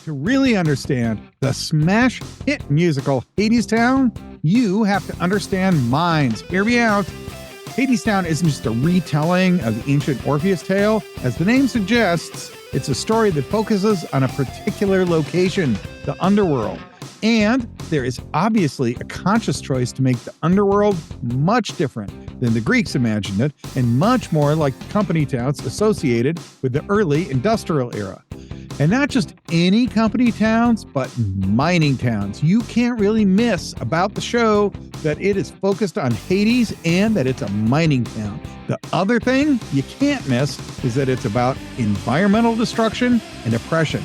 To really understand the smash hit musical Hadestown, you have to understand minds. Hear me out. Hadestown isn't just a retelling of the ancient Orpheus tale. As the name suggests, it's a story that focuses on a particular location, the underworld. And there is obviously a conscious choice to make the underworld much different than the Greeks imagined it, and much more like the company towns associated with the early industrial era. And not just any company towns, but mining towns. You can't really miss about the show that it is focused on Hades and that it's a mining town. The other thing you can't miss is that it's about environmental destruction and oppression.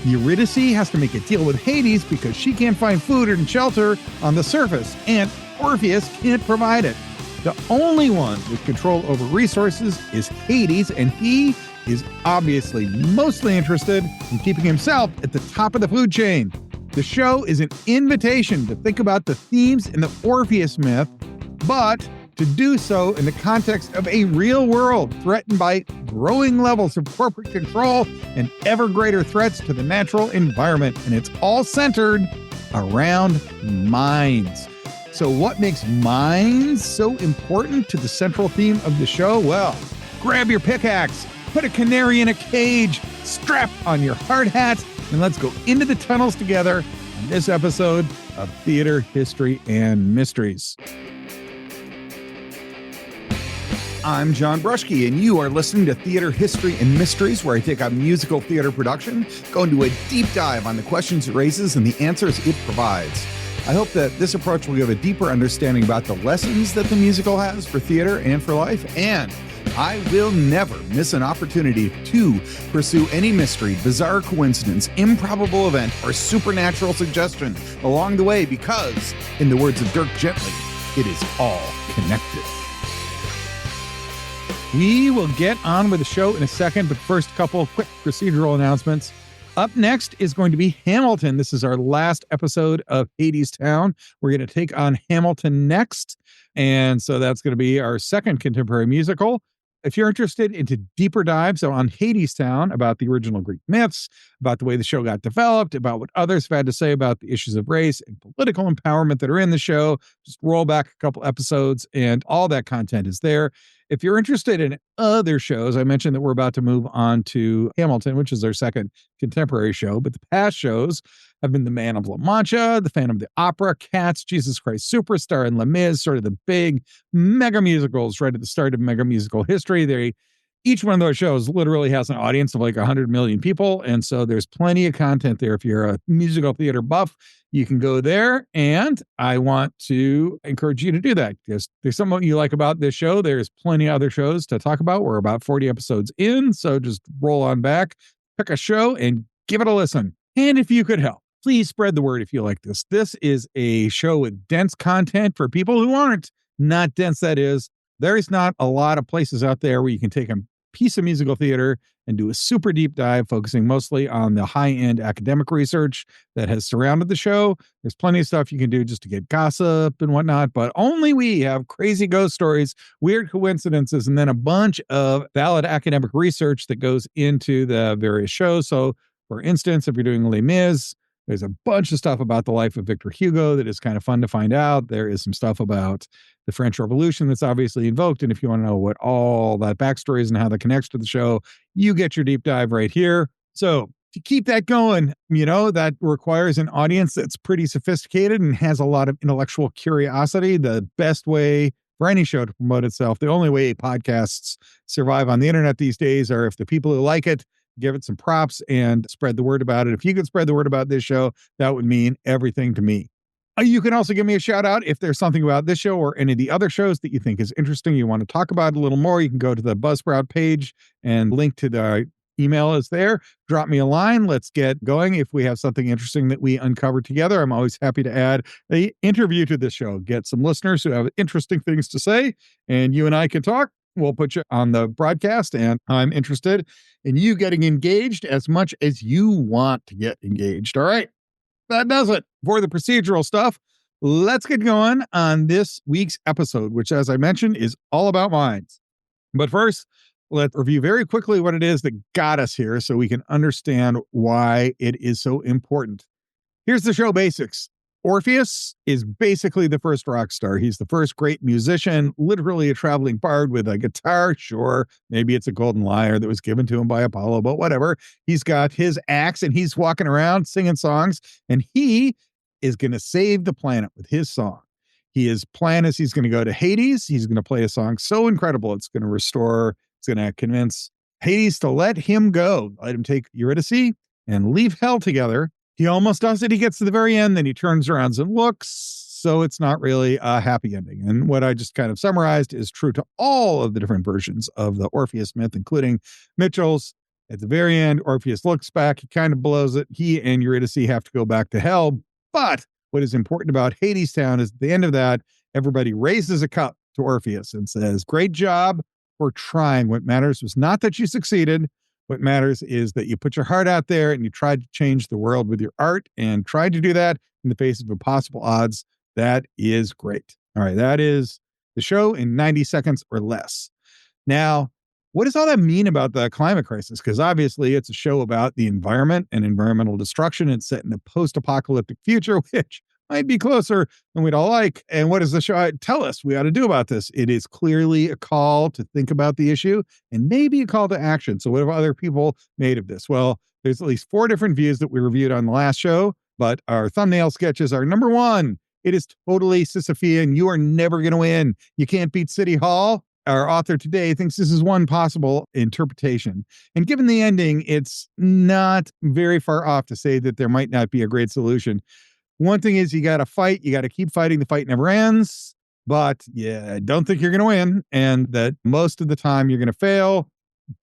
Eurydice has to make a deal with Hades because she can't find food and shelter on the surface, and Orpheus can't provide it. The only one with control over resources is Hades, and he is obviously mostly interested in keeping himself at the top of the food chain. The show is an invitation to think about the themes in the Orpheus myth, but to do so in the context of a real world threatened by growing levels of corporate control and ever greater threats to the natural environment. And it's all centered around mines. So what makes mines so important to the central theme of the show? Well, grab your pickaxe, put a canary in a cage, strap on your hard hat, and let's go into the tunnels together on this episode of Theater, History, and Mysteries. I'm John Bruschke, and you are listening to Theater, History, and Mysteries, where I take on musical theater production, go into a deep dive on the questions it raises and the answers it provides. I hope that this approach will give a deeper understanding about the lessons that the musical has for theater and for life, and I will never miss an opportunity to pursue any mystery, bizarre coincidence, improbable event, or supernatural suggestion along the way because, in the words of Dirk Gently, it is all connected. We will get on with the show in a second, but first, a couple of quick procedural announcements. Up next is going to be Hamilton. This is our last episode of Hadestown. We're going to take on Hamilton next, and so that's going to be our second contemporary musical. If you're interested into deeper dives on Hadestown, about the original Greek myths, about the way the show got developed, about what others have had to say about the issues of race and political empowerment that are in the show, just roll back a couple episodes and all that content is there. If you're interested in other shows, I mentioned that we're about to move on to Hamilton, which is our second contemporary show, but the past shows have been The Man of La Mancha, The Phantom of the Opera, Cats, Jesus Christ Superstar, and Les Mis, sort of the big mega musicals right at the start of mega musical history. Each one of those shows literally has an audience of like 100 million people, and so there's plenty of content there. If you're a musical theater buff, you can go there, and I want to encourage you to do that because there's something you like about this show. There's plenty of other shows to talk about. We're about 40 episodes in, so just roll on back, pick a show, and give it a listen. And if you could help, please spread the word if you like this. This is a show with dense content for people who aren't not dense, that is. There's not a lot of places out there where you can take a piece of musical theater and do a super deep dive focusing mostly on the high-end academic research that has surrounded the show. There's plenty of stuff you can do just to get gossip and whatnot, but only we have crazy ghost stories, weird coincidences, and then a bunch of valid academic research that goes into the various shows. So, for instance, if you're doing Les Mis, there's a bunch of stuff about the life of Victor Hugo that is kind of fun to find out. There is some stuff about the French Revolution that's obviously invoked. And if you want to know what all that backstory is and how that connects to the show, you get your deep dive right here. So to keep that going, that requires an audience that's pretty sophisticated and has a lot of intellectual curiosity. The best way for any show to promote itself, the only way podcasts survive on the internet these days are if the people who like it give it some props and spread the word about it. If you could spread the word about this show, that would mean everything to me. You can also give me a shout out if there's something about this show or any of the other shows that you think is interesting, you want to talk about a little more. You can go to the Buzzsprout page and link to the email is there. Drop me a line. Let's get going. If we have something interesting that we uncover together, I'm always happy to add an interview to the show. Get some listeners who have interesting things to say, and you and I can talk. We'll put you on the broadcast, and I'm interested in you getting engaged as much as you want to get engaged. All right, that does it for the procedural stuff. Let's get going on this week's episode, which, as I mentioned, is all about mines. But first, Let's review very quickly what it is that got us here so we can understand why it is so important. Here's the show basics. Orpheus is basically the first rock star. He's the first great musician, literally a traveling bard with a guitar. Sure, maybe it's a golden lyre that was given to him by Apollo, but whatever. He's got his axe and he's walking around singing songs, and he is going to save the planet with his song. His plan is he's going to go to Hades. He's going to play a song so incredible, it's going to convince Hades to let him go, let him take Eurydice and leave hell together. He almost does it. He gets to the very end, then he turns around and looks. So it's not really a happy ending. And what I just kind of summarized is true to all of the different versions of the Orpheus myth, including Mitchell's. At the very end, Orpheus looks back. He kind of blows it. He and Eurydice have to go back to hell. But what is important about Hadestown is at the end of that, everybody raises a cup to Orpheus and says, great job for trying. What matters was not that you succeeded. What matters is that you put your heart out there and you tried to change the world with your art and tried to do that in the face of impossible odds. That is great. All right, that is the show in 90 seconds or less. Now, what does all that mean about the climate crisis? Because obviously it's a show about the environment and environmental destruction. It's set in a post-apocalyptic future, which might be closer than we'd all like. And what does the show tell us we ought to do about this? It is clearly a call to think about the issue and maybe a call to action. So what have other people made of this? Well, there's at least 4 different views that we reviewed on the last show, but our thumbnail sketches are number 1. It is totally Sisyphean. You are never going to win. You can't beat City Hall. Our author today thinks this is one possible interpretation. And given the ending, it's not very far off to say that there might not be a great solution. One thing is you got to fight. You got to keep fighting. The fight never ends. But yeah, don't think you're going to win. And that most of the time you're going to fail.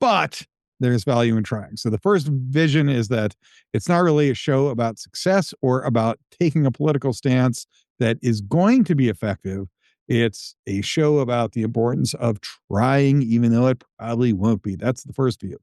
But there's value in trying. So the first vision is that it's not really a show about success or about taking a political stance that is going to be effective. It's a show about the importance of trying, even though it probably won't be. That's the first view.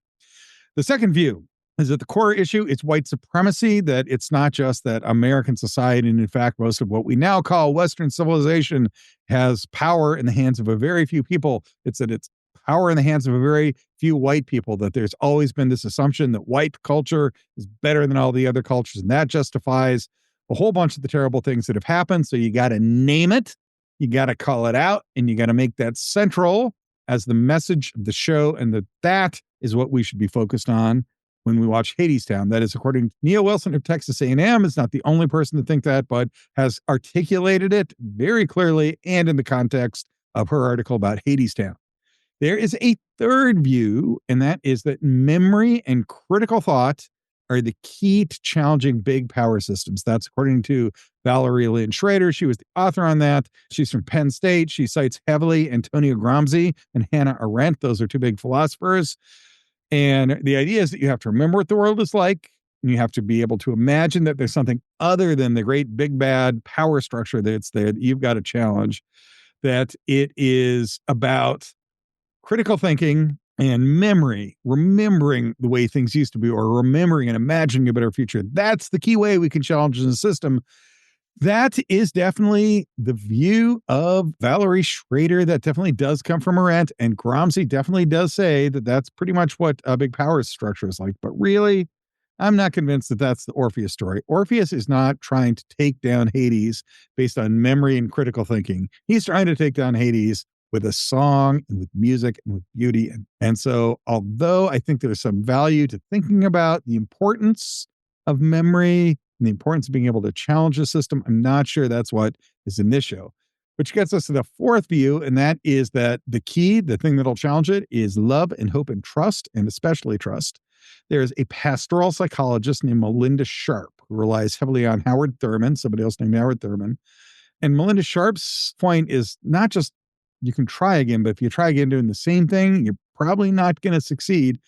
The second view is that the core issue is white supremacy, that it's not just that American society, and in fact, most of what we now call Western civilization has power in the hands of a very few people. It's that it's power in the hands of a very few white people, that there's always been this assumption that white culture is better than all the other cultures, and that justifies a whole bunch of the terrible things that have happened. So you got to name it, you got to call it out, and you got to make that central as the message of the show, and that is what we should be focused on when we watch Hadestown. That is, according to Neil Wilson of Texas A&M, is not the only person to think that, but has articulated it very clearly and in the context of her article about Hadestown. There is a third view, and that is that memory and critical thought are the key to challenging big power systems. That's according to Valerie Lynn Schrader. She was the author on that. She's from Penn State. She cites heavily Antonio Gramsci and Hannah Arendt. Those are 2 big philosophers. And the idea is that you have to remember what the world is like, and you have to be able to imagine that there's something other than the great big bad power structure that's there that you've got to challenge, that it is about critical thinking and memory, remembering the way things used to be, or remembering and imagining a better future. That's the key way we can challenge the system. That is definitely the view of Valerie Schrader. That definitely does come from Arendt, and Gramsci definitely does say that that's pretty much what a big power structure is like. But really, I'm not convinced that that's the Orpheus story. Orpheus is not trying to take down Hades based on memory and critical thinking. He's trying to take down Hades with a song and with music and with beauty. And so, although I think there's some value to thinking about the importance of memory and the importance of being able to challenge the system, I'm not sure that's what is in this show. Which gets us to the fourth view, and that is that the key, the thing that'll challenge it, is love and hope and trust, and especially trust. There's a pastoral psychologist named Melinda Sharp who relies heavily on Howard Thurman, somebody else named Howard Thurman. And Melinda Sharp's point is not just you can try again, but if you try again doing the same thing, you're probably not going to succeed.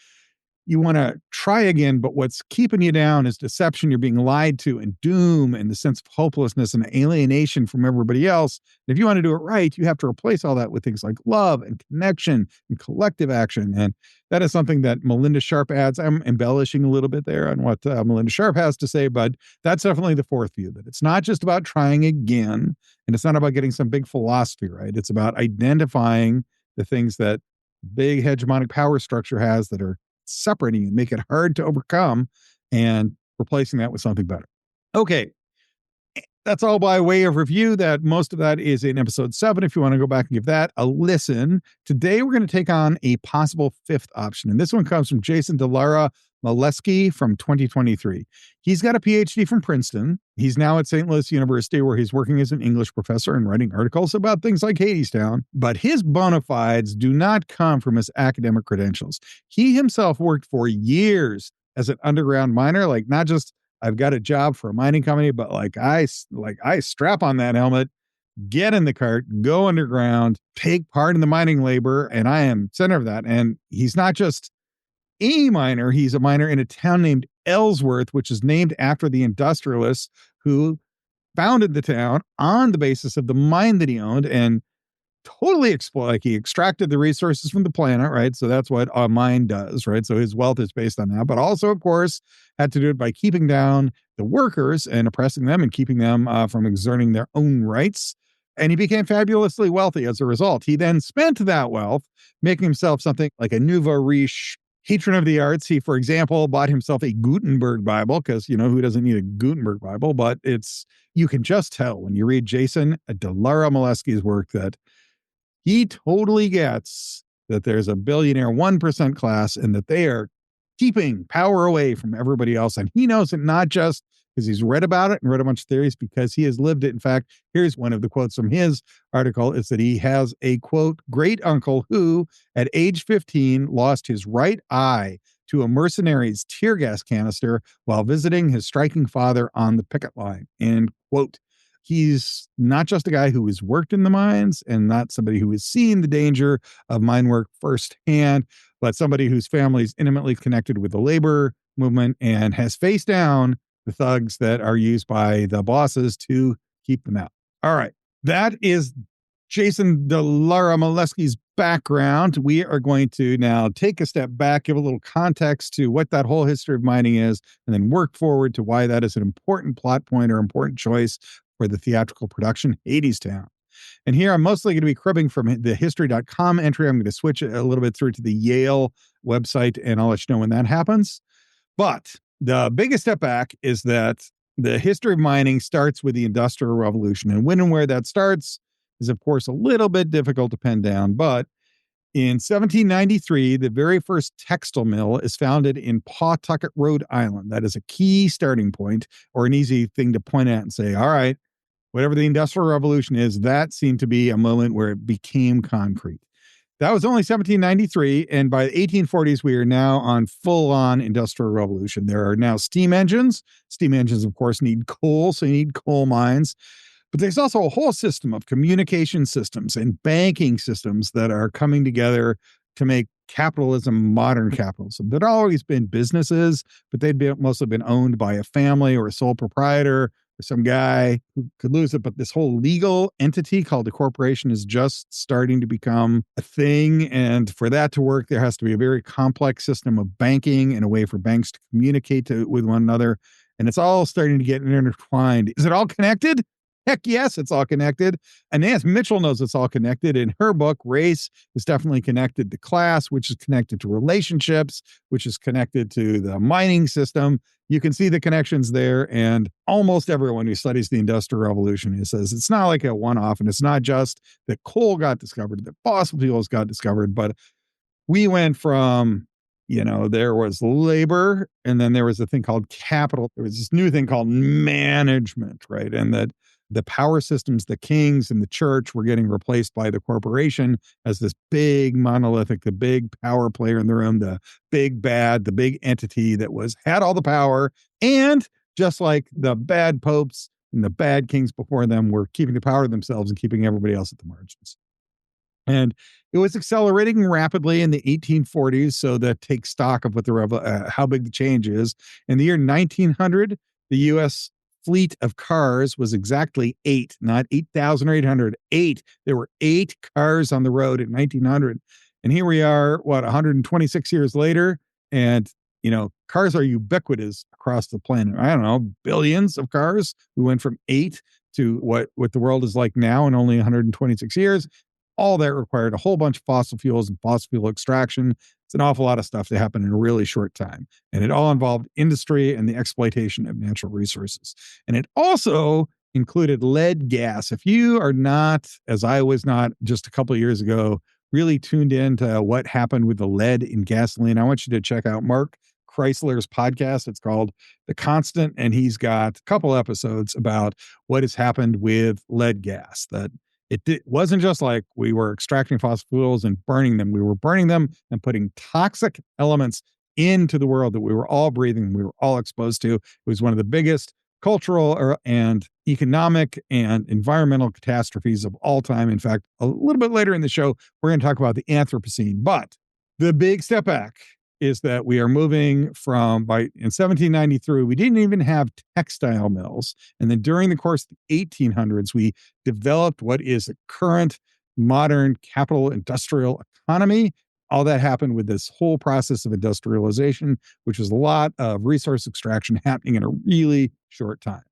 You want to try again, but what's keeping you down is deception. You're being lied to, and doom, and the sense of hopelessness and alienation from everybody else. And if you want to do it right, you have to replace all that with things like love and connection and collective action. And that is something that Melinda Sharp adds. I'm embellishing a little bit there on what Melinda Sharp has to say, but that's definitely the fourth view, that it's not just about trying again, and it's not about getting some big philosophy right. It's about identifying the things that big hegemonic power structure has that are separating and make it hard to overcome, and replacing that with something better. Okay, that's all by way of review. That most of that is in episode 7. If you want to go back and give that a listen. Today, we're going to take on a possible 5th option. And this one comes from Jason DeLara Molesky from 2023. He's got a PhD from Princeton. He's now at St. Louis University, where he's working as an English professor and writing articles about things like Hadestown. But his bona fides do not come from his academic credentials. He himself worked for years as an underground miner, like not just I've got a job for a mining company, but I strap on that helmet, get in the cart, go underground, take part in the mining labor, and I am center of that. And he's not just a miner, he's a miner in a town named Ellsworth, which is named after the industrialists who founded the town on the basis of the mine that he owned, and totally he extracted the resources from the planet, right? So that's what a mine does, right? So his wealth is based on that, but also, of course, had to do it by keeping down the workers and oppressing them and keeping them from exerting their own rights. And he became fabulously wealthy as a result. He then spent that wealth making himself something like a nouveau riche patron of the arts. He, for example, bought himself a Gutenberg Bible because, who doesn't need a Gutenberg Bible? But you can just tell when you read Jason DeLara Molesky's work that he totally gets that there's a billionaire 1% class and that they are keeping power away from everybody else. And he knows it not just because he's read about it and read a bunch of theories, because he has lived it. In fact, here's one of the quotes from his article is that he has a, quote, great uncle who, at age 15, lost his right eye to a mercenary's tear gas canister while visiting his striking father on the picket line, end quote. He's not just a guy who has worked in the mines and not somebody who has seen the danger of mine work firsthand, but somebody whose family is intimately connected with the labor movement and has faced down the thugs that are used by the bosses to keep them out. All right. That is Jason DeLara Molesky's background. We are going to now take a step back, give a little context to what that whole history of mining is, and then work forward to why that is an important plot point or important choice for the theatrical production Hadestown. And here I'm mostly going to be cribbing from the history.com entry. I'm going to switch a little bit through to the Yale website, and I'll let you know when that happens. But the biggest step back is that the history of mining starts with the Industrial Revolution. And when and where that starts is, of course, a little bit difficult to pin down. But in 1793, the very first textile mill is founded in Pawtucket, Rhode Island. That is a key starting point, or an easy thing to point at and say, all right, whatever the Industrial Revolution is, that seemed to be a moment where it became concrete. That was only 1793, and by the 1840s, we are now on full-on Industrial Revolution. There are now steam engines. Steam engines, of course, need coal, so you need coal mines. But there's also a whole system of communication systems and banking systems that are coming together to make capitalism modern capitalism. There'd always been businesses, but they'd mostly been owned by a family or a sole proprietor or some guy who could lose it. But this whole legal entity called a corporation is just starting to become a thing. And for that to work, there has to be a very complex system of banking and a way for banks to communicate with one another. And it's all starting to get intertwined. Is it all connected? Heck yes, it's all connected. And Nance Mitchell knows it's all connected. In her book, Race is definitely connected to class, which is connected to relationships, which is connected to the mining system. You can see the connections there. And almost everyone who studies the Industrial Revolution says it's not like a one-off. And it's not just that coal got discovered, that fossil fuels got discovered, but we went from, there was labor, and then there was a thing called capital. There was this new thing called management, right? And that the power systems, the kings and the church were getting replaced by the corporation as this big monolithic, the big power player in the room, the big bad, the big entity that had all the power. And just like the bad popes and the bad kings before them were keeping the power to themselves and keeping everybody else at the margins. And it was accelerating rapidly in the 1840s. So that takes stock of what how big the change is. In the year 1900, the U.S. fleet of cars was exactly 8, not 8,800, 8. There were 8 cars on the road in 1900. And here we are, 126 years later. And, cars are ubiquitous across the planet. I don't know, billions of cars. We went from 8 to what the world is like now in only 126 years. all that required a whole bunch of fossil fuels and fossil fuel extraction. It's an awful lot of stuff that happened in a really short time. And it all involved industry and the exploitation of natural resources. And it also included lead gas. If you are not, as I was not just a couple of years ago, really tuned into what happened with the lead in gasoline, I want you to check out Mark Chrysler's podcast. It's called The Constant, and he's got a couple episodes about what has happened with lead gas. That wasn't just like we were extracting fossil fuels and burning them. We were burning them and putting toxic elements into the world that we were all breathing, we were all exposed to. It was one of the biggest cultural and economic and environmental catastrophes of all time. In fact, a little bit later in the show, we're going to talk about the Anthropocene. But the big step back is that we are moving in 1793, we didn't even have textile mills. And then during the course of the 1800s, we developed what is a current modern capital industrial economy. All that happened with this whole process of industrialization, which was a lot of resource extraction happening in a really short time.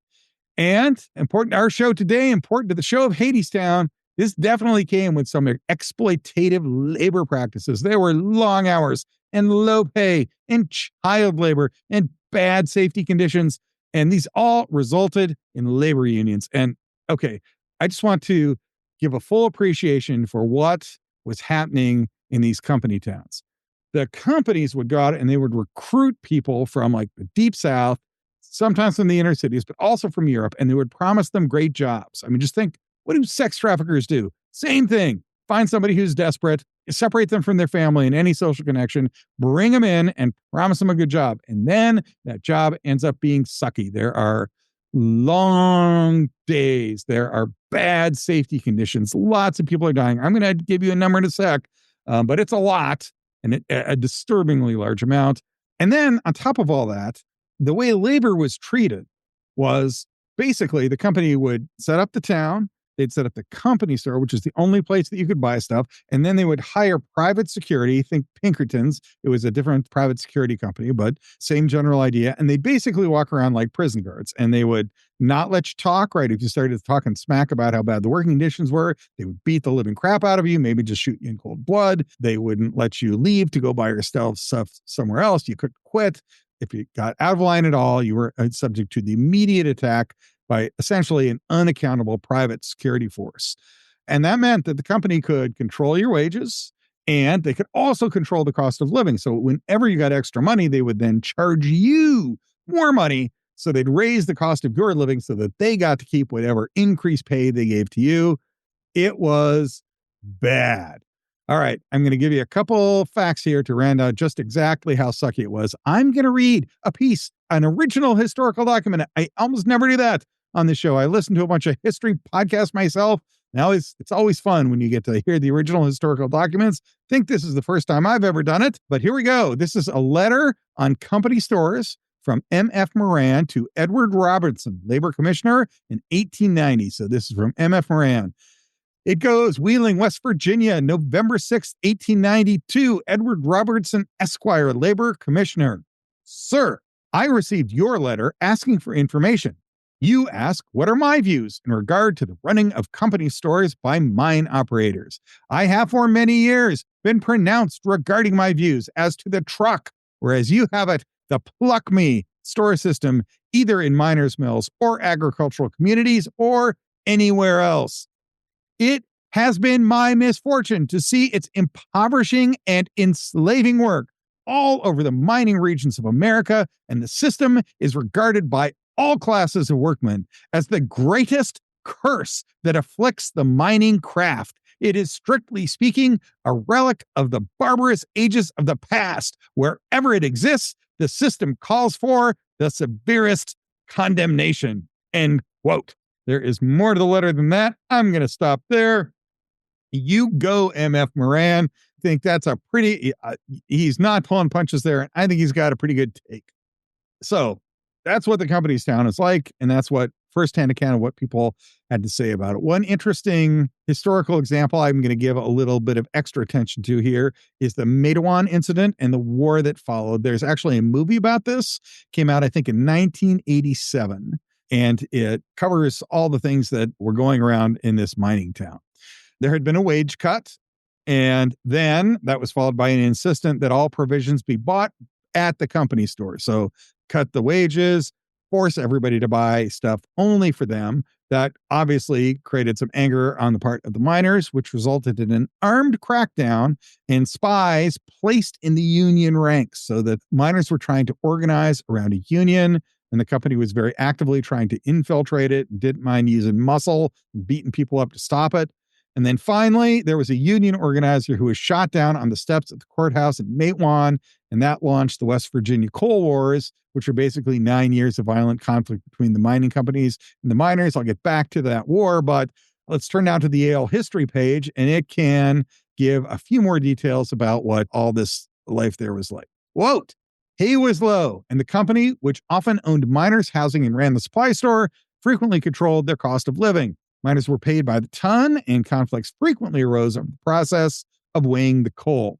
And important to our show today, important to the show of Hadestown, this definitely came with some exploitative labor practices. There were long hours and low pay and child labor and bad safety conditions. And these all resulted in labor unions. And okay, I just want to give a full appreciation for what was happening in these company towns. The companies would go out and they would recruit people from like the deep South, sometimes from the inner cities, but also from Europe, and they would promise them great jobs. I mean, just think, what do sex traffickers do? Same thing. Find somebody who's desperate, separate them from their family and any social connection, bring them in and promise them a good job. And then that job ends up being sucky. There are long days. There are bad safety conditions. Lots of people are dying. I'm going to give you a number in a sec, but it's a lot and a disturbingly large amount. And then on top of all that, the way labor was treated was basically the company would set up the town. They'd set up the company store, which is the only place that you could buy stuff. And then they would hire private security, think Pinkertons. It was a different private security company, but same general idea. And they basically walk around like prison guards, and they would not let you talk, right? If you started talking smack about how bad the working conditions were, they would beat the living crap out of you, maybe just shoot you in cold blood. They wouldn't let you leave to go buy your stuff somewhere else. You couldn't quit. If you got out of line at all, you were subject to the immediate attack by essentially an unaccountable private security force. And that meant that the company could control your wages, and they could also control the cost of living. So whenever you got extra money, they would then charge you more money. So they'd raise the cost of your living so that they got to keep whatever increased pay they gave to you. It was bad. All right, I'm going to give you a couple facts here to round out just exactly how sucky it was. I'm going to read an original historical document. I almost never do that on the show. I listen to a bunch of history podcasts myself. Now it's always fun when you get to hear the original historical documents. I think this is the first time I've ever done it, but here we go. This is a letter on company stores from M.F. Moran to Edward Robertson, labor commissioner in 1890. So this is from M.F. Moran. It goes, Wheeling, West Virginia, November 6th, 1892, Edward Robertson, Esquire, Labor Commissioner. Sir, I received your letter asking for information. You ask, what are my views in regard to the running of company stores by mine operators? I have for many years been pronounced regarding my views as to the truck, whereas you have it, the pluck me store system, either in miners' mills or agricultural communities or anywhere else. It has been my misfortune to see its impoverishing and enslaving work all over the mining regions of America, and the system is regarded by all classes of workmen as the greatest curse that afflicts the mining craft. It is, strictly speaking, a relic of the barbarous ages of the past. Wherever it exists, the system calls for the severest condemnation. End quote. There is more to the letter than that. I'm going to stop there. You go, M.F. Moran. I think that's a pretty, he's not pulling punches there. I think he's got a pretty good take. So that's what the company's town is like. And that's what firsthand account of what people had to say about it. One interesting historical example I'm going to give a little bit of extra attention to here is the Matewan incident and the war that followed. There's actually a movie about this, came out, I think, in 1987. And it covers all the things that were going around in this mining town. There had been a wage cut, and then that was followed by an insistence that all provisions be bought at the company store. So cut the wages, force everybody to buy stuff only for them. That obviously created some anger on the part of the miners, which resulted in an armed crackdown and spies placed in the union ranks. So that miners were trying to organize around a union, and the company was very actively trying to infiltrate it, didn't mind using muscle, beating people up to stop it. And then finally, there was a union organizer who was shot down on the steps of the courthouse in Matewan, and that launched the West Virginia Coal Wars, which were basically 9 years of violent conflict between the mining companies and the miners. I'll get back to that war, but let's turn now to the Yale history page, and it can give a few more details about what all this life there was like. Quote, "Hay was low, and the company, which often owned miners' housing and ran the supply store, frequently controlled their cost of living. Miners were paid by the ton, and conflicts frequently arose over the process of weighing the coal.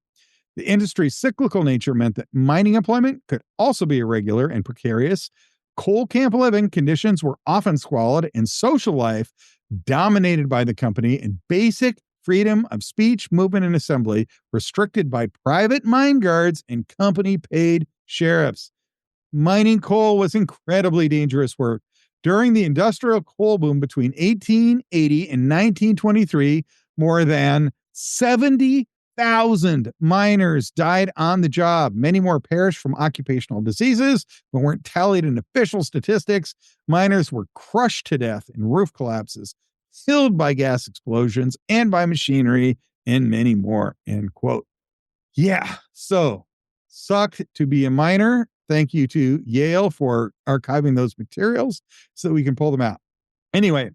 The industry's cyclical nature meant that mining employment could also be irregular and precarious. Coal camp living conditions were often squalid, and social life dominated by the company, and basic freedom of speech, movement, and assembly restricted by private mine guards and company-paid sheriffs. Mining coal was incredibly dangerous work. During the industrial coal boom between 1880 and 1923, more than 70,000 miners died on the job. Many more perished from occupational diseases, but weren't tallied in official statistics. Miners were crushed to death in roof collapses, killed by gas explosions, and by machinery, and many more," end quote. Yeah, so sucked to be a miner. Thank you to Yale for archiving those materials so that we can pull them out. Anyway,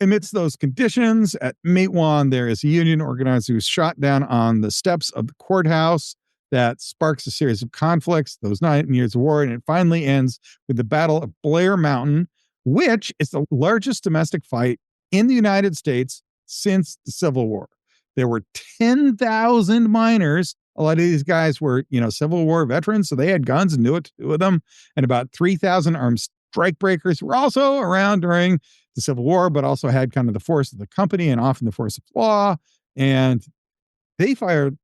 amidst those conditions at Matewan, there is a union organizer who's shot down on the steps of the courthouse. That sparks a series of conflicts, those 9 years of war, and it finally ends with the Battle of Blair Mountain, which is the largest domestic fight in the United States since the Civil War. There were 10,000 miners. A lot of these guys were, Civil War veterans, so they had guns and knew what to do with them. And about 3,000 armed strikebreakers were also around during the Civil War, but also had kind of the force of the company and often the force of law. And they fired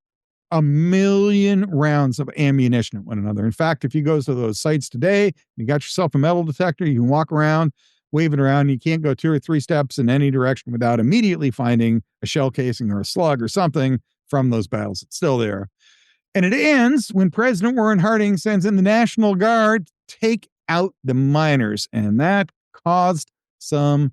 1,000,000 rounds of ammunition at one another. In fact, if you go to those sites today, you got yourself a metal detector, you can walk around, wave it around. You can't go 2 or 3 steps in any direction without immediately finding a shell casing or a slug or something from those battles. It's still there. And it ends when President Warren Harding sends in the National Guard to take out the miners. And that caused some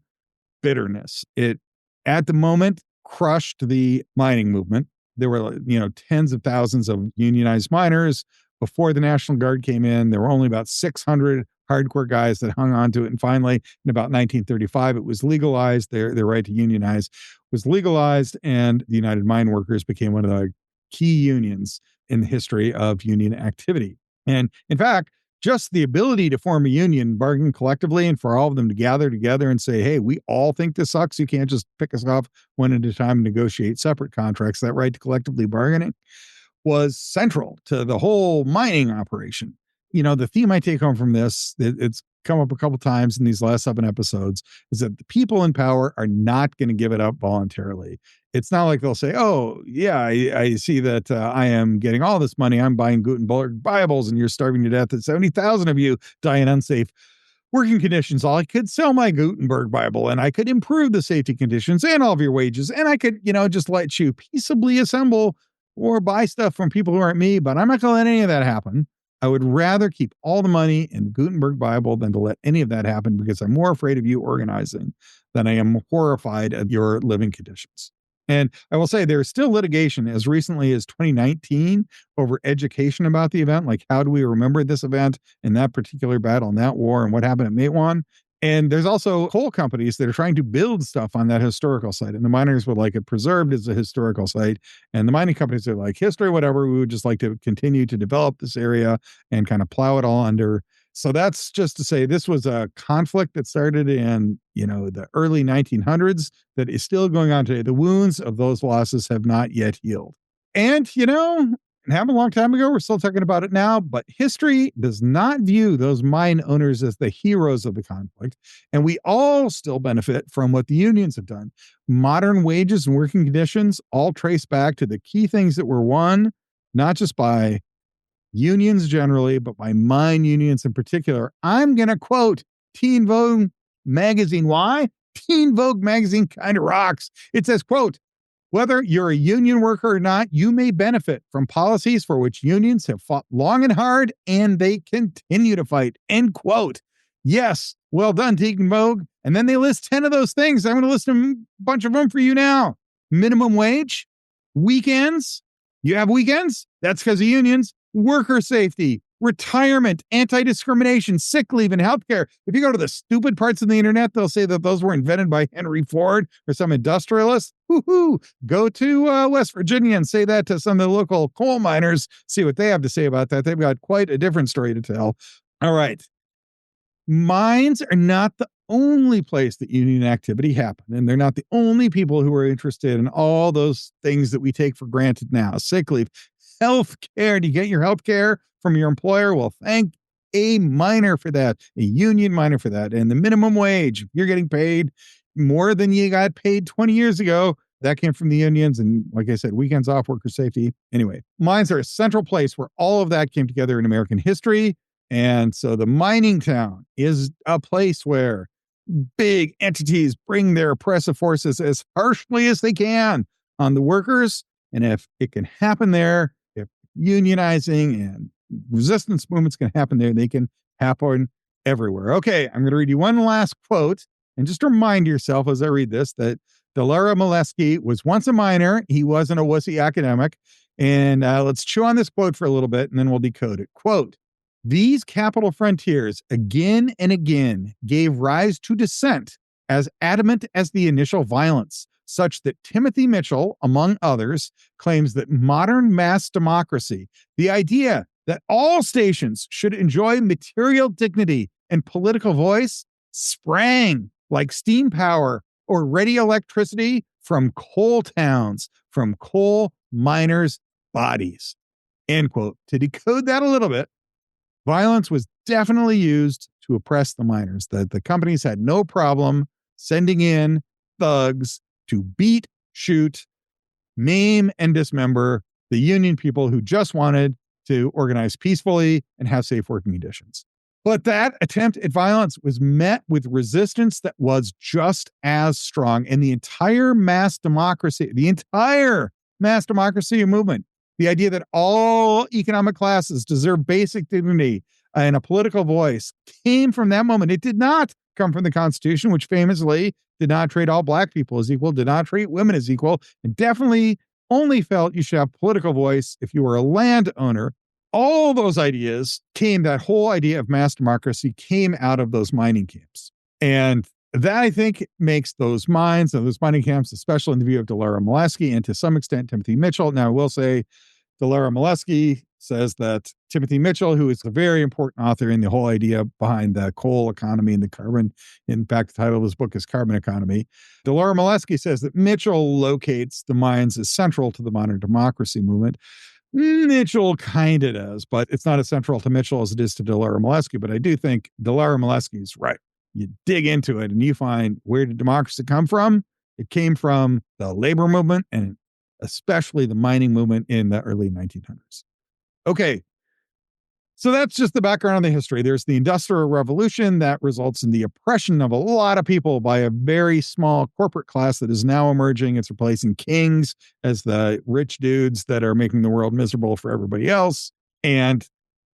bitterness. It, at the moment, crushed the mining movement. There were, tens of thousands of unionized miners. Before the National Guard came in, there were only about 600 hardcore guys that hung on to it. And finally, in about 1935, it was legalized. Their right to unionize was legalized, and the United Mine Workers became one of the key unions in the history of union activity. And in fact, just the ability to form a union, bargain collectively, and for all of them to gather together and say, hey, we all think this sucks. You can't just pick us off one at a time and negotiate separate contracts. That right to collectively bargaining was central to the whole mining operation. The theme I take home from this, it's come up a couple times in these last 7 episodes, is that the people in power are not going to give it up voluntarily. It's not like they'll say, oh, yeah, I see that I am getting all this money. I'm buying Gutenberg Bibles and you're starving to death. And 70,000 of you die in unsafe working conditions. I could sell my Gutenberg Bible and I could improve the safety conditions and all of your wages. And I could, just let you peaceably assemble or buy stuff from people who aren't me. But I'm not going to let any of that happen. I would rather keep all the money in the Gutenberg Bible than to let any of that happen, because I'm more afraid of you organizing than I am horrified at your living conditions. And I will say there's still litigation as recently as 2019 over education about the event. Like, how do we remember this event and that particular battle and that war and what happened at Matewan? And there's also coal companies that are trying to build stuff on that historical site. And the miners would like it preserved as a historical site. And the mining companies are like, history, whatever. We would just like to continue to develop this area and kind of plow it all under. So that's just to say this was a conflict that started in, the early 1900s that is still going on today. The wounds of those losses have not yet healed. And, It happened a long time ago. We're still talking about it now, but history does not view those mine owners as the heroes of the conflict. And we all still benefit from what the unions have done. Modern wages and working conditions all trace back to the key things that were won, not just by unions generally, but by mine unions in particular. I'm going to quote Teen Vogue magazine. Why? Teen Vogue magazine kind of rocks. It says, quote, whether you're a union worker or not, you may benefit from policies for which unions have fought long and hard, and they continue to fight, end quote. Yes, well done, Teen Vogue. And then they list 10 of those things. I'm going to list a bunch of them for you now. Minimum wage, weekends. You have weekends? That's because of unions. Worker safety, retirement, anti-discrimination, sick leave, and healthcare. If you go to the stupid parts of the internet, they'll say that those were invented by Henry Ford or some industrialist. Woohoo! Go to West Virginia and say that to some of the local coal miners. See what they have to say about that. They've got quite a different story to tell. All right. Mines are not the only place that union activity happened, and they're not the only people who are interested in all those things that we take for granted now. Sick leave, health care. Do you get your health care from your employer? Well, thank a miner for that, a union miner for that. And the minimum wage, you're getting paid more than you got paid 20 years ago. That came from the unions. And like I said, weekends off, worker safety. Anyway, mines are a central place where all of that came together in American history. And so the mining town is a place where big entities bring their oppressive forces as harshly as they can on the workers. And if it can happen there, if unionizing and resistance movements can happen there, they can happen everywhere. Okay, I'm going to read you one last quote. And just remind yourself as I read this that Delaroy Molesky was once a miner. He wasn't a wussy academic. And let's chew on this quote for a little bit, and then we'll decode it. Quote, these capital frontiers again and again gave rise to dissent as adamant as the initial violence, such that Timothy Mitchell, among others, claims that modern mass democracy, the idea that all stations should enjoy material dignity and political voice, sprang like steam power or ready electricity from coal towns, from coal miners' bodies. End quote. To decode that a little bit, violence was definitely used to oppress the miners. The companies had no problem sending in thugs to beat, shoot, maim, and dismember the union people who just wanted to organize peacefully and have safe working conditions. But that attempt at violence was met with resistance that was just as strong. And the entire mass democracy movement, the idea that all economic classes deserve basic dignity and a political voice, came from that moment. It did not come from the Constitution, which famously did not treat all Black people as equal, did not treat women as equal, and definitely only felt you should have political voice if you were a landowner. All those ideas that whole idea of mass democracy came out of those mining camps. And that, I think, makes those mines and those mining camps, especially in the view of Delaroy Molesky and to some extent Timothy Mitchell. Now, I will say Delaroy Molesky says that Timothy Mitchell, who is a very important author in the whole idea behind the coal economy and the carbon, in fact, the title of his book is Carbon Economy. Delaroy Molesky says that Mitchell locates the mines as central to the modern democracy movement. Mitchell kind of does, but it's not as central to Mitchell as it is to Delaroy Molesky. But I do think Delaroy Molesky is right. You dig into it and you find, where did democracy come from? It came from the labor movement and especially the mining movement in the early 1900s. Okay, so that's just the background of the history. There's the Industrial Revolution that results in the oppression of a lot of people by a very small corporate class that is now emerging. It's replacing kings as the rich dudes that are making the world miserable for everybody else. And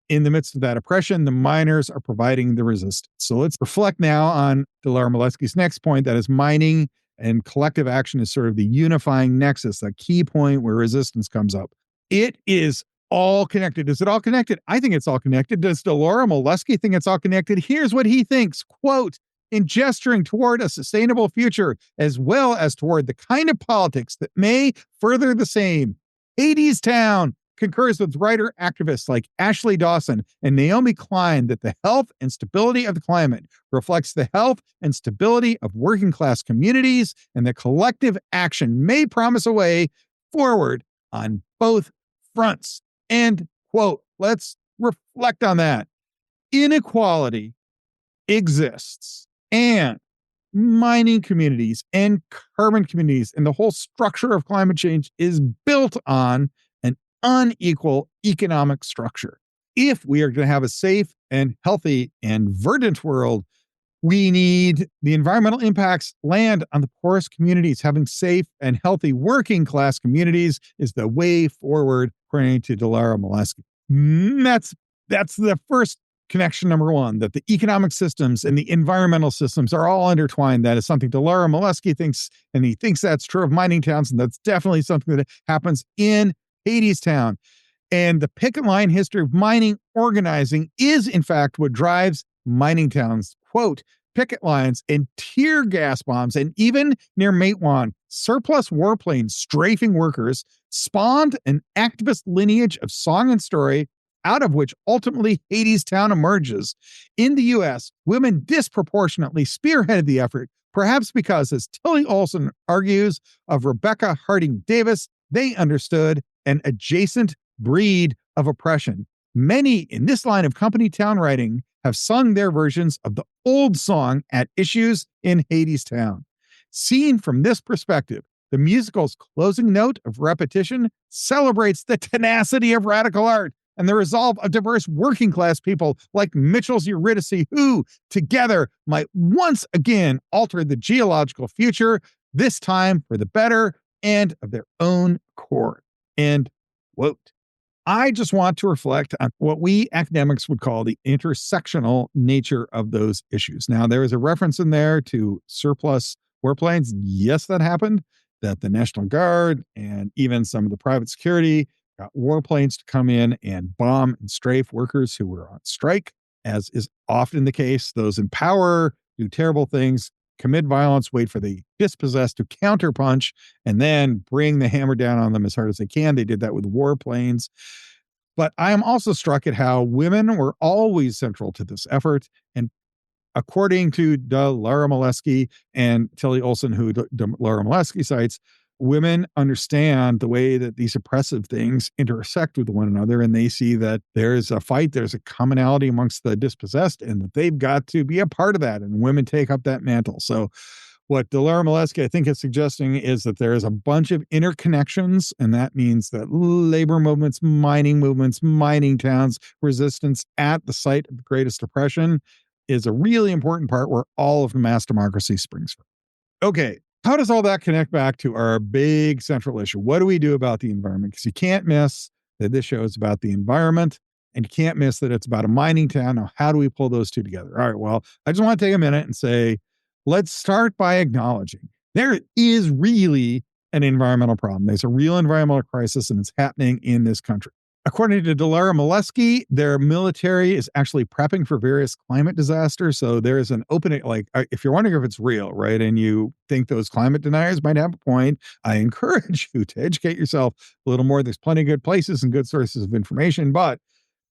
in the midst of that oppression, the miners are providing the resistance. So let's reflect now on Delaroy Molesky's next point, that is mining and collective action is sort of the unifying nexus, a key point where resistance comes up. It is all connected. Is it all connected? I think it's all connected. Does Delaroy Molesky think it's all connected? Here's what he thinks, quote, in gesturing toward a sustainable future, as well as toward the kind of politics that may further the same, Hadestown concurs with writer activists like Ashley Dawson and Naomi Klein that the health and stability of the climate reflects the health and stability of working class communities, and that collective action may promise a way forward on both fronts. And quote, let's reflect on that. Inequality exists, and mining communities and carbon communities and the whole structure of climate change is built on an unequal economic structure. If we are going to have a safe and healthy and verdant world, we need the environmental impacts land on the poorest communities. Having safe and healthy working class communities is the way forward, according to Dilara Molesky. That's the first connection number one, that the economic systems and the environmental systems are all intertwined. That is something Dilara Molesky thinks, and he thinks that's true of mining towns, and that's definitely something that happens in Hadestown. And the picket line history of mining organizing is, in fact, what drives mining towns. Quote, picket lines and tear gas bombs, and even near Matewan, surplus warplanes strafing workers spawned an activist lineage of song and story, out of which ultimately Hadestown emerges. In the U.S., women disproportionately spearheaded the effort, perhaps because, as Tilly Olson argues of Rebecca Harding Davis, they understood an adjacent breed of oppression. Many in this line of company town writing have sung their versions of the old song at issues in Hadestown. Seen from this perspective, the musical's closing note of repetition celebrates the tenacity of radical art and the resolve of diverse working class people like Mitchell's Eurydice, who together might once again alter the geological future, this time for the better and of their own accord. End quote. I just want to reflect on what we academics would call the intersectional nature of those issues. Now, there is a reference in there to surplus warplanes. Yes, that happened, that the National Guard and even some of the private security got warplanes to come in and bomb and strafe workers who were on strike, as is often the case. Those in power do terrible things, commit violence, wait for the dispossessed to counterpunch, and then bring the hammer down on them as hard as they can. They did that with warplanes. But I am also struck at how women were always central to this effort. And according to Dilara Molesky and Tilly Olson, who Dilara Molesky cites, women understand the way that these oppressive things intersect with one another, and they see that there's a fight, there's a commonality amongst the dispossessed, and that they've got to be a part of that, and women take up that mantle. So what Dilara Molesky, I think, is suggesting is that there is a bunch of interconnections, and that means that labor movements, mining towns, resistance at the site of the greatest oppression is a really important part where all of the mass democracy springs from. Okay, how does all that connect back to our big central issue? What do we do about the environment? Because you can't miss that this show is about the environment, and you can't miss that it's about a mining town. Now, how do we pull those two together? All right, well, I just want to take a minute and say, let's start by acknowledging there is really an environmental problem. There's a real environmental crisis, and it's happening in this country. According to Dilara Molesky, their military is actually prepping for various climate disasters. So there is an opening, like, if you're wondering if it's real, right, and you think those climate deniers might have a point, I encourage you to educate yourself a little more. There's plenty of good places and good sources of information, but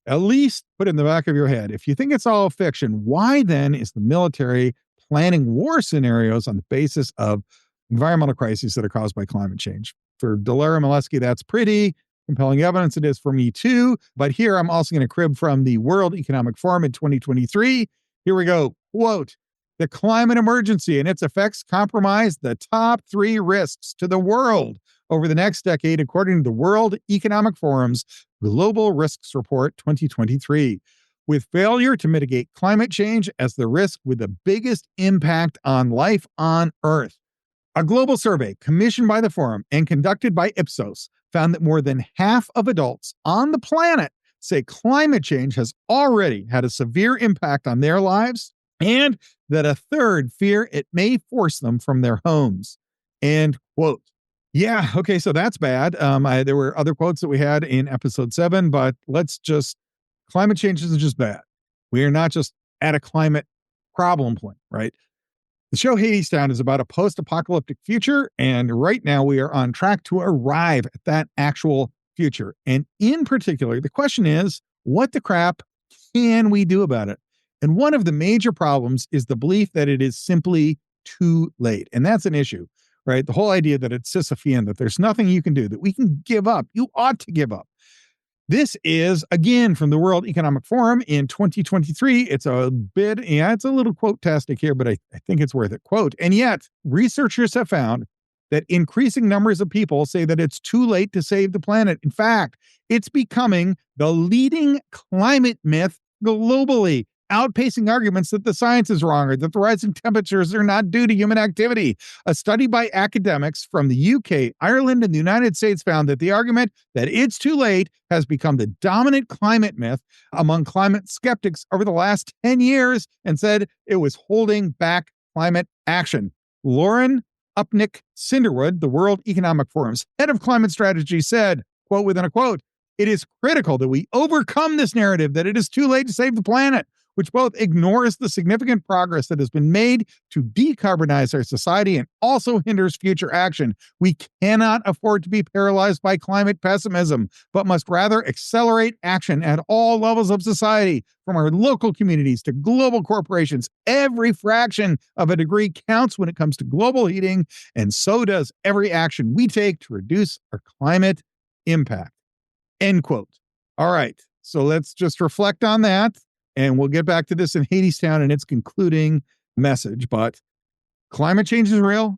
at least put in the back of your head, if you think it's all fiction, why then is the military planning war scenarios on the basis of environmental crises that are caused by climate change? For Dilara Molesky, that's pretty compelling evidence. It is for me too. But here I'm also going to crib from the World Economic Forum in 2023. Here we go. Quote, the climate emergency and its effects compromise the top 3 risks to the world over the next decade, according to the World Economic Forum's Global Risks Report 2023, with failure to mitigate climate change as the risk with the biggest impact on life on Earth. A global survey commissioned by the forum and conducted by Ipsos found that more than half of adults on the planet say climate change has already had a severe impact on their lives, and that a third fear it may force them from their homes. End quote. Yeah, okay, so that's bad. There were other quotes that we had in episode 7, but climate change isn't just bad. We are not just at a climate problem point, right? The show Hadestown is about a post-apocalyptic future, and right now we are on track to arrive at that actual future. And in particular, the question is, what the crap can we do about it? And one of the major problems is the belief that it is simply too late. And that's an issue, right? The whole idea that it's Sisyphean, that there's nothing you can do, that we can give up. You ought to give up. This is, again, from the World Economic Forum in 2023. It's a bit, it's a little quote-tastic here, but I think it's worth it. Quote, and yet, researchers have found that increasing numbers of people say that it's too late to save the planet. In fact, it's becoming the leading climate myth globally, outpacing arguments that the science is wrong or that the rising temperatures are not due to human activity. A study by academics from the UK, Ireland, and the United States found that the argument that it's too late has become the dominant climate myth among climate skeptics over the last 10 years and said it was holding back climate action. Lauren Upnick Cinderwood, the World Economic Forum's head of climate strategy, said, quote within a quote, "It is critical that we overcome this narrative that it is too late to save the planet, which both ignores the significant progress that has been made to decarbonize our society and also hinders future action. We cannot afford to be paralyzed by climate pessimism, but must rather accelerate action at all levels of society, from our local communities to global corporations. Every fraction of a degree counts when it comes to global heating, and so does every action we take to reduce our climate impact." End quote. All right, so let's just reflect on that. And we'll get back to this in Hadestown and its concluding message. But climate change is real.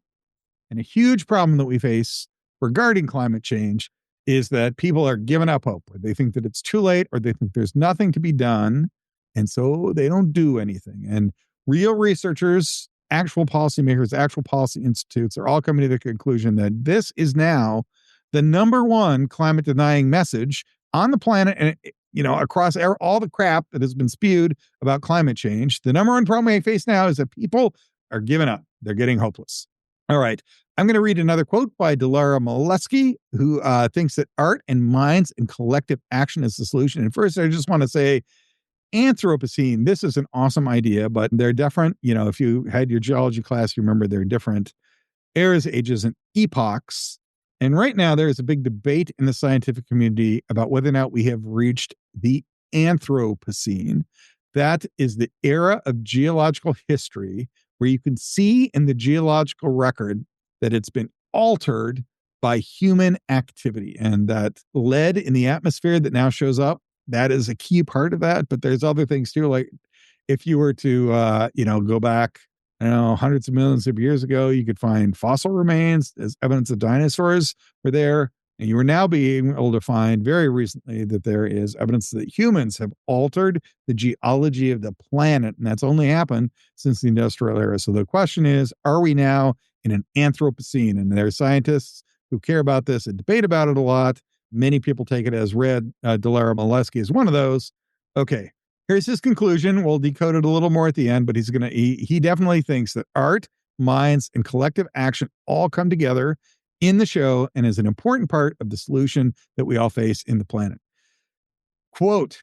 And a huge problem that we face regarding climate change is that people are giving up hope. Or they think that it's too late, or they think there's nothing to be done. And so they don't do anything. And real researchers, actual policymakers, actual policy institutes are all coming to the conclusion that this is now the number one climate denying message on the planet. And across all the crap that has been spewed about climate change, the number one problem we face now is that people are giving up. They're getting hopeless. All right. I'm going to read another quote by Dilara Molesky, who thinks that art and minds and collective action is the solution. And first, I just want to say, Anthropocene, this is an awesome idea, but they're different. If you had your geology class, you remember they're different eras, ages, and epochs. And right now, there is a big debate in the scientific community about whether or not we have reached the Anthropocene. That is the era of geological history where you can see in the geological record that it's been altered by human activity. And that lead in the atmosphere that now shows up, that is a key part of that. But there's other things too, like if you were to, go back, hundreds of millions of years ago, you could find fossil remains as evidence that dinosaurs were there. And you are now being able to find very recently that there is evidence that humans have altered the geology of the planet. And that's only happened since the industrial era. So the question is, are we now in an Anthropocene? And there are scientists who care about this and debate about it a lot. Many people take it as read. Dilara Molesky is one of those. Okay. Here's his conclusion. We'll decode it a little more at the end, but he definitely thinks that art, minds, and collective action all come together in the show and is an important part of the solution that we all face in the planet. Quote,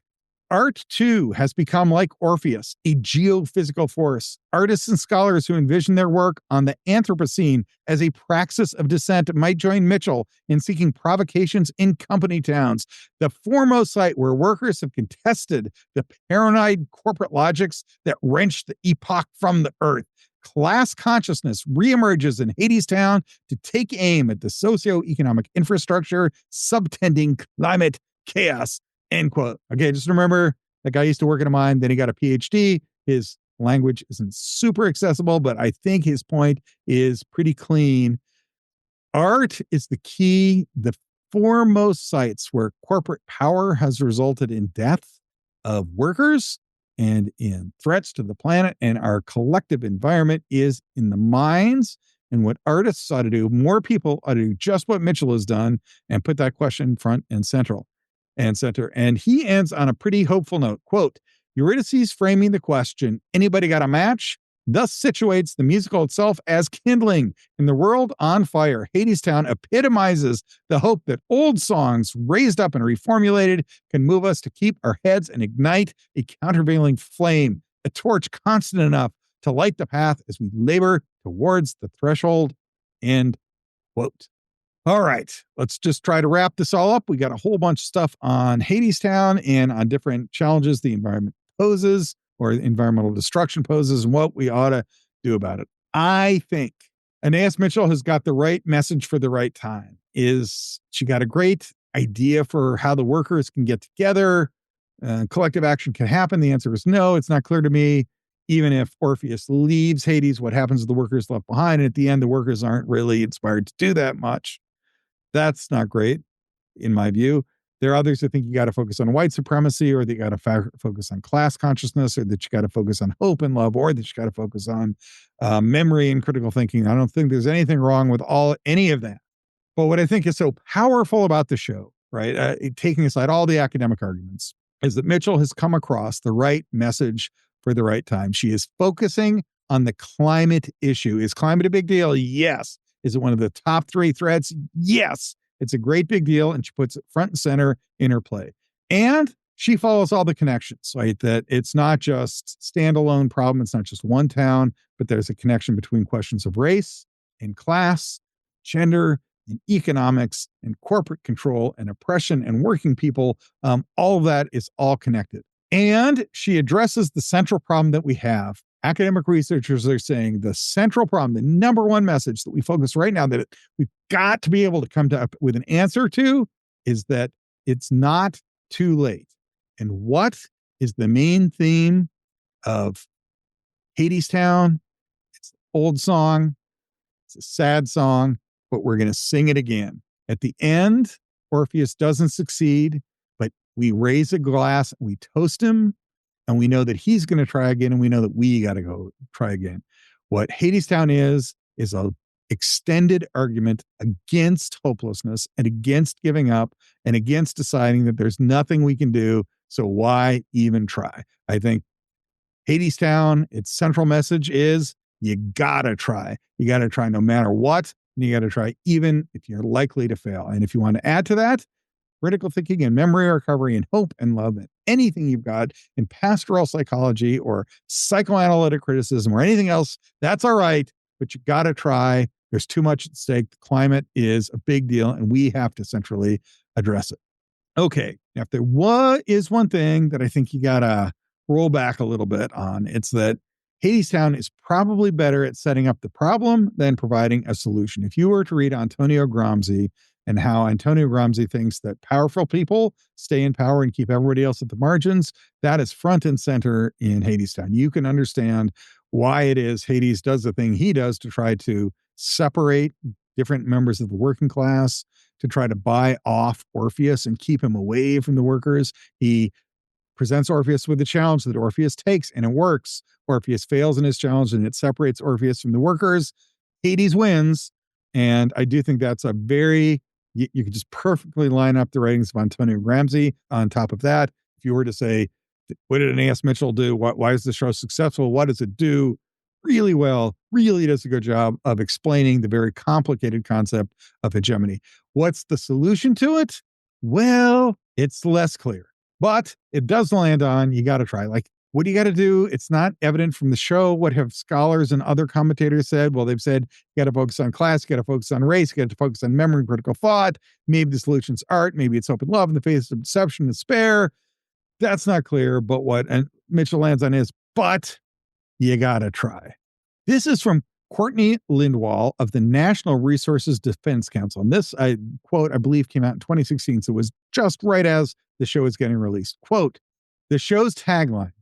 "Art, too, has become like Orpheus, a geophysical force. Artists and scholars who envision their work on the Anthropocene as a praxis of descent might join Mitchell in seeking provocations in company towns, the foremost site where workers have contested the paranoid corporate logics that wrenched the epoch from the earth. Class consciousness reemerges in Hadestown to take aim at the socioeconomic infrastructure subtending climate chaos." End quote. Okay, just remember that guy used to work in a mine, then he got a PhD. His language isn't super accessible, but I think his point is pretty clean. Art is the key, the foremost sites where corporate power has resulted in death of workers and in threats to the planet, and our collective environment is in the mines. And what artists ought to do, more people ought to do just what Mitchell has done and put that question front and center. And he ends on a pretty hopeful note. Quote, "Eurydice framing the question, 'Anybody got a match?' thus situates the musical itself as kindling in the world on fire. Hadestown epitomizes the hope that old songs raised up and reformulated can move us to keep our heads and ignite a countervailing flame, a torch constant enough to light the path as we labor towards the threshold." End quote. All right, let's just try to wrap this all up. We got a whole bunch of stuff on Hadestown and on different challenges the environment poses or environmental destruction poses and what we ought to do about it. I think Anais Mitchell has got the right message for the right time. She got a great idea for how the workers can get together, collective action can happen? The answer is no. It's not clear to me. Even if Orpheus leaves Hades, what happens to the workers left behind? And at the end, the workers aren't really inspired to do that much. That's not great, in my view. There are others who think you got to focus on white supremacy, or that you got to focus on class consciousness, or that you got to focus on hope and love, or that you got to focus on memory and critical thinking. I don't think there's anything wrong with any of that. But what I think is so powerful about the show, right, taking aside all the academic arguments, is that Mitchell has come across the right message for the right time. She is focusing on the climate issue. Is climate a big deal? Yes. Is it one of the top 3 threats? Yes. It's a great big deal, and she puts it front and center in her play. And she follows all the connections, right? That it's not just standalone problem. It's not just one town, but there's a connection between questions of race and class, gender and economics and corporate control and oppression and working people. All of that is all connected. And she addresses the central problem that we have. Academic researchers are saying the central problem, the number one message that we focus right now that we've got to be able to come up with an answer to, is that it's not too late. And what is the main theme of Hadestown? It's an old song. It's a sad song, but we're going to sing it again. At the end, Orpheus doesn't succeed, but we raise a glass, and we toast him, and we know that he's going to try again, and we know that we got to go try again. What Hadestown is a extended argument against hopelessness and against giving up and against deciding that there's nothing we can do. So why even try? I think Hadestown, its central message is you got to try. You got to try no matter what. And you got to try even if you're likely to fail. And if you want to add to that, critical thinking and memory recovery and hope and love and anything you've got in pastoral psychology or psychoanalytic criticism or anything else, that's all right, but you got to try. There's too much at stake. The climate is a big deal, and we have to centrally address it. Okay, now if there is one thing that I think you got to roll back a little bit on, it's that Hadestown is probably better at setting up the problem than providing a solution. If you were to read Antonio Gramsci and how Antonio Gramsci thinks that powerful people stay in power and keep everybody else at the margins, that is front and center in Hadestown. You can understand why it is Hades does the thing he does to try to separate different members of the working class, to try to buy off Orpheus and keep him away from the workers. He presents Orpheus with a challenge that Orpheus takes, and it works. Orpheus fails in his challenge, and it separates Orpheus from the workers. Hades wins. And I do think that's you could just perfectly line up the writings of Antonio Gramsci on top of that. If you were to say, what did Anais Mitchell do? Why is the show successful? What does it do really well? Really does a good job of explaining the very complicated concept of hegemony. What's the solution to it? Well, it's less clear, but it does land on, you got to try. Like, what do you got to do? It's not evident from the show. What have scholars and other commentators said? Well, they've said you got to focus on class, you got to focus on race, you got to focus on memory and critical thought. Maybe the solution's art, maybe it's hope and love in the face of deception and despair. That's not clear, but what Mitchell lands on is, but you got to try. This is from Courtney Lindwall of the National Resources Defense Council. And this, quote, I believe came out in 2016, so it was just right as the show is getting released. Quote, the show's tagline,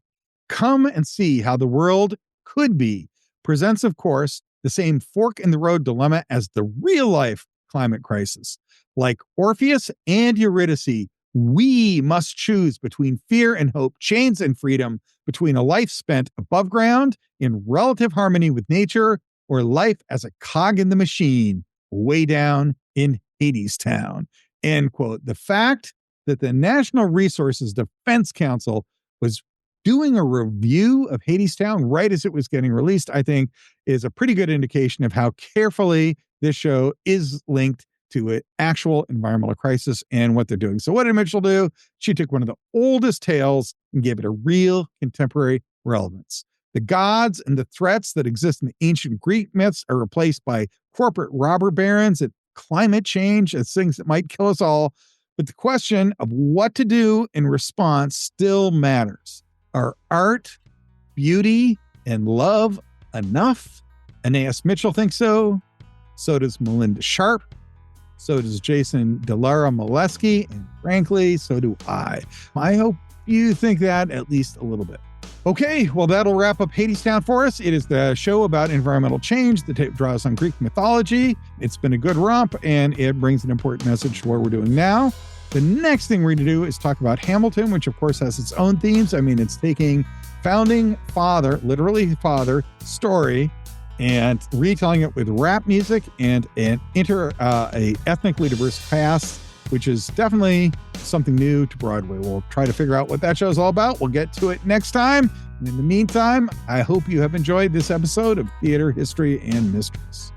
"Come and see how the world could be," presents, of course, the same fork in the road dilemma as the real life climate crisis. Like Orpheus and Eurydice, we must choose between fear and hope, chains and freedom, between a life spent above ground in relative harmony with nature, or life as a cog in the machine way down in Hadestown. End quote. The fact that the National Resources Defense Council was doing a review of Hadestown right as it was getting released, I think, is a pretty good indication of how carefully this show is linked to an actual environmental crisis and what they're doing. So what did Mitchell do? She took one of the oldest tales and gave it a real contemporary relevance. The gods and the threats that exist in the ancient Greek myths are replaced by corporate robber barons and climate change as things that might kill us all. But the question of what to do in response still matters. Are art, beauty, and love enough? Anais Mitchell thinks so. So does Melinda Sharp. So does Jason Delara Molesky. And frankly, so do I. I hope you think that at least a little bit. Okay, well, that'll wrap up Hadestown for us. It is the show about environmental change that draws on Greek mythology. It's been a good romp, and it brings an important message to what we're doing now. The next thing we're going to do is talk about Hamilton, which of course has its own themes. I mean, it's taking founding father, literally father, story, and retelling it with rap music and a ethnically diverse cast, which is definitely something new to Broadway. We'll try to figure out what that show is all about. We'll get to it next time. And in the meantime, I hope you have enjoyed this episode of Theater, History, and Mysteries.